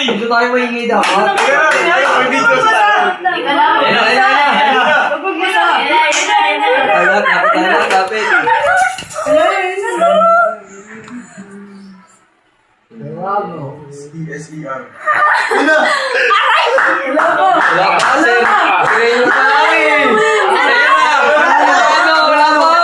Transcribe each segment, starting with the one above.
Gusto tayo maingay dapat. Kapit. S-E-R. Wala pa, sir. Pagkain mo sa akin. Wala pa.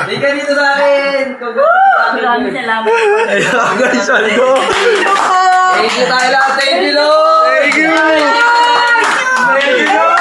Hindi ka dito sa akin. Maraming salamat. Ayun, guys, saldo. Thank you tayo lahat. Thank you, Lord. Thank you. Thank you.